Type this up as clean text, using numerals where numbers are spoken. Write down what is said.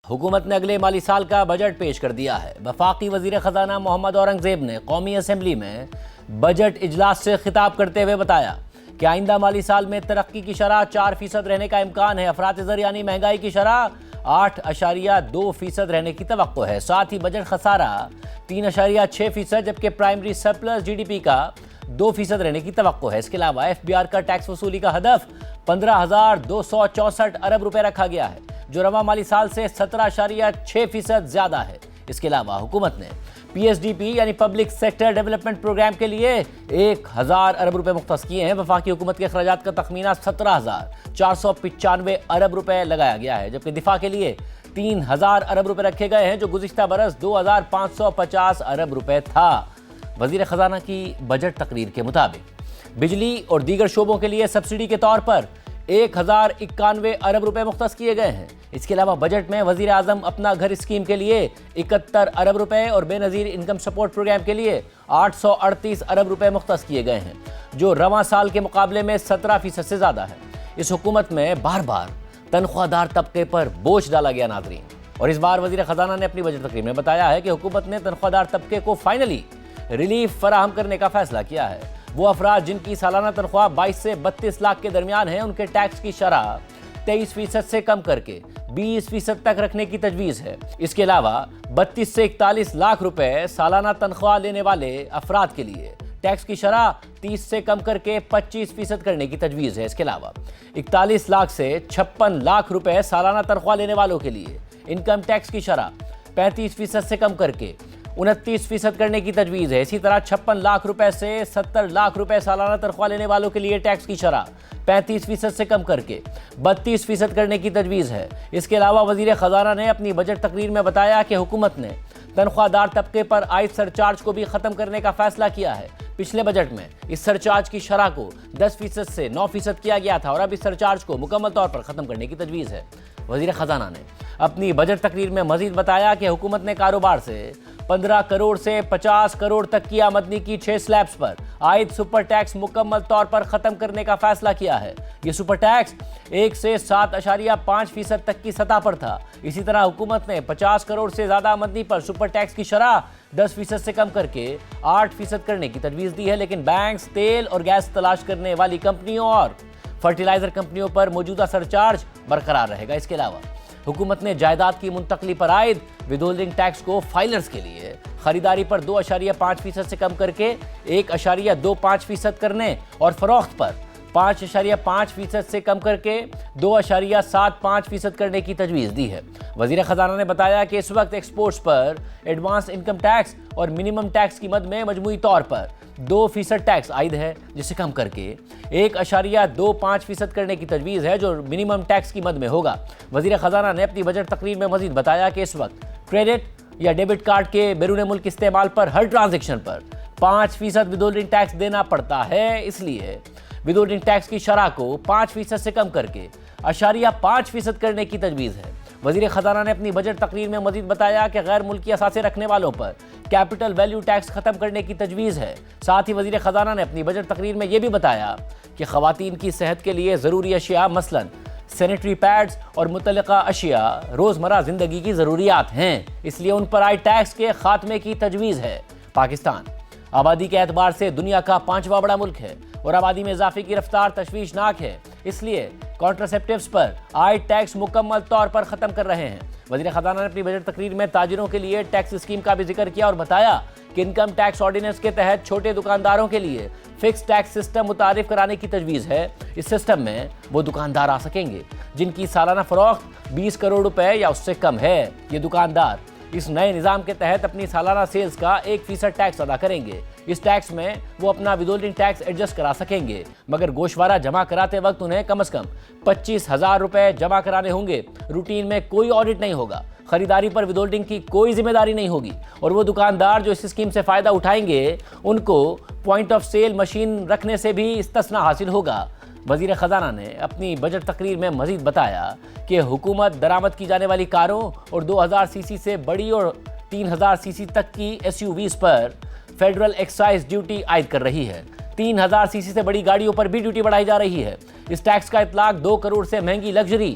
حکومت نے اگلے مالی سال کا بجٹ پیش کر دیا ہے۔ وفاقی وزیر خزانہ محمد اورنگزیب نے قومی اسمبلی میں بجٹ اجلاس سے خطاب کرتے ہوئے بتایا کہ آئندہ مالی سال میں ترقی کی شرح 4% رہنے کا امکان ہے۔ افراط زر یعنی مہنگائی کی شرح 8.2% رہنے کی توقع ہے۔ ساتھ ہی بجٹ خسارہ 3.6%، جبکہ primary surplus G D P کا 2% رہنے کی توقع ہے۔ اس کے علاوہ ایف بی آر کا ٹیکس وصولی کا ہدف 15,264 ارب روپے رکھا گیا ہے، جو رواں مالی سال سے 17.6% زیادہ ہے۔ اس کے علاوہ حکومت نے پی ایس ڈی پی یعنی پبلک سیکٹر ڈیولپمنٹ پروگرام کے لیے 1,000 ارب روپے مختص کیے ہیں۔ وفاقی حکومت کے اخراجات کا تخمینہ 17,495 ارب روپے لگایا گیا ہے، جبکہ دفاع کے لیے 3,000 ارب روپے رکھے گئے ہیں، جو گزشتہ برس 2,550 ارب روپے تھا۔ وزیر خزانہ کی بجٹ تقریر کے مطابق بجلی اور دیگر شعبوں کے لیے سبسڈی کے طور پر 1,091 ارب روپے مختص کیے گئے ہیں۔ اس کے علاوہ بجٹ میں وزیر اعظم اپنا گھر اسکیم کے لیے 71 ارب روپے اور بے نظیر انکم سپورٹ پروگرام کے لیے 838 ارب روپے مختص کیے گئے ہیں، جو رواں سال کے مقابلے میں 17% سے زیادہ ہے۔ اس حکومت میں بار بار تنخواہ دار طبقے پر بوجھ ڈالا گیا ناظرین، اور اس بار وزیر خزانہ نے اپنی بجٹ تقریر میں بتایا ہے کہ حکومت نے تنخواہ دار طبقے کو فائنلی ریلیف فراہم کرنے کا فیصلہ کیا ہے۔ وہ افراد جن کی سالانہ تنخواہ 22 سے 32 لاکھ کے درمیان ہے، ان کے ٹیکس کی شرح 23% سے کم کر کے 20% تک رکھنے کی تجویز ہے۔ اس کے علاوہ 32 سے 41 لاکھ روپے سالانہ تنخواہ لینے والے افراد کے لیے ٹیکس کی شرح 30 سے کم کر کے 25% کرنے کی تجویز ہے۔ اس کے علاوہ 41 لاکھ سے 56 لاکھ روپے سالانہ تنخواہ لینے والوں کے لیے انکم ٹیکس کی شرح 35% سے کم کر کے 29% کرنے کی تجویز ہے۔ اسی طرح 56 لاکھ روپے سے 70 لاکھ روپے سالانہ تنخواہ لینے والوں کے لیے ٹیکس کی شرح 35% سے کم کر کے 32% کرنے کی تجویز ہے۔ اس کے علاوہ وزیر خزانہ نے اپنی بجٹ تقریر میں بتایا کہ حکومت نے تنخواہ دار طبقے پر عائد سرچارج کو بھی ختم کرنے کا فیصلہ کیا ہے۔ پچھلے بجٹ میں اس سرچارج کی شرح کو 10% سے 9% کیا گیا تھا، اور اب اس سرچارج کو مکمل طور پر ختم کرنے کی تجویز ہے۔ وزیر خزانہ نے اپنی بجٹ تقریر میں مزید بتایا کہ حکومت نے کاروبار سے 15 کروڑ سے 50 کروڑ تک کی آمدنی کی 6 سلیبز پر عائد سپر ٹیکس مکمل طور پر ختم کرنے کا فیصلہ کیا ہے۔ یہ سپر ٹیکس 1 سے 7.5% تک کی سطح پر تھا۔ اسی طرح حکومت نے 50 کروڑ سے زیادہ آمدنی پر سپر ٹیکس کی شرح 10% سے کم کر کے 8% کرنے کی تجویز دی ہے، لیکن بینکس، تیل اور گیس تلاش کرنے والی کمپنیوں اور فرٹیلائزر کمپنیوں پر موجودہ سرچارج برقرار رہے گا۔ اس کے علاوہ حکومت نے جائیداد کی منتقلی پر عائد ود ہولڈنگ ٹیکس کو فائلرز کے لیے خریداری پر 2.5% سے کم کر کے 1.25% کرنے اور فروخت پر 5.5% سے کم کر کے 2.75% کرنے کی تجویز دی ہے۔ وزیر خزانہ نے بتایا کہ اس وقت ایکسپورٹس پر ایڈوانس انکم ٹیکس اور منیمم ٹیکس کی مد میں مجموعی طور پر 2% ٹیکس عائد ہے، جسے کم کر کے 1.25% کرنے کی تجویز ہے، جو منیمم ٹیکس کی مد میں ہوگا۔ وزیر خزانہ نے اپنی بجٹ تقریر میں مزید بتایا کہ اس وقت کریڈٹ یا ڈیبٹ کارڈ کے بیرون ملک استعمال پر ہر ٹرانزیکشن پر 5% ود ہولڈنگ ٹیکس دینا پڑتا ہے، اس لیے ود ہولڈنگ ٹیکس کی شرح کو 5% سے کم کر کے 0.5% کرنے کی تجویز ہے۔ وزیر خزانہ نے اپنی بجٹ تقریر میں مزید بتایا کہ غیر ملکی اثاثے رکھنے والوں پر کیپٹل ویلیو ٹیکس ختم کرنے کی تجویز ہے۔ ساتھ ہی وزیر خزانہ نے اپنی بجٹ تقریر میں یہ بھی بتایا کہ خواتین کی صحت کے لیے ضروری اشیاء مثلاً سینیٹری پیڈز اور متعلقہ اشیاء روزمرہ زندگی کی ضروریات ہیں، اس لیے ان پر عائد ٹیکس کے خاتمے کی تجویز ہے۔ پاکستان آبادی کے اعتبار سے دنیا کا 5واں بڑا ملک ہے، اور آبادی میں اضافے کی رفتار تشویشناک ہے، اس لیے کانٹراسیپٹیوز پر عائد ٹیکس مکمل طور پر ختم کر رہے ہیں۔ وزیر خزانہ نے اپنی بجٹ تقریر میں تاجروں کے لیے ٹیکس اسکیم کا بھی ذکر کیا اور بتایا کہ انکم ٹیکس آرڈیننس کے تحت چھوٹے دکانداروں کے لیے فکس ٹیکس سسٹم متعارف کرانے کی تجویز ہے۔ اس سسٹم میں وہ دکاندار آ سکیں گے جن کی سالانہ فروخت 20 کروڑ روپے یا اس سے کم ہے۔ یہ دکاندار اس نئے نظام کے تحت اپنی سالانہ سیلز کا 1% ٹیکس ادا کریں گے۔ اس ٹیکس میں وہ اپنا ود ہولڈنگ ٹیکس ایڈجسٹ کرا سکیں گے، مگر گوشوارہ جمع کراتے وقت انہیں کم از کم 25,000 روپے جمع کرانے ہوں گے۔ روٹین میں کوئی آڈٹ نہیں ہوگا، خریداری پر ود ہولڈنگ کی کوئی ذمہ داری نہیں ہوگی، اور وہ دکاندار جو اس اسکیم سے فائدہ اٹھائیں گے ان کو پوائنٹ آف سیل مشین رکھنے سے بھی استثناء حاصل ہوگا۔ وزیر خزانہ نے اپنی بجٹ تقریر میں مزید بتایا کہ حکومت درآمد کی جانے والی کاروں اور 2000 سی سی سے بڑی اور 3000 سی سی تک کی ایس یو ویز پر فیڈرل ایکسائز ڈیوٹی عائد کر رہی ہے۔ 3000 سی سی سے بڑی گاڑیوں پر بھی ڈیوٹی بڑھائی جا رہی ہے۔ اس ٹیکس کا اطلاق 2 کروڑ سے مہنگی لگژری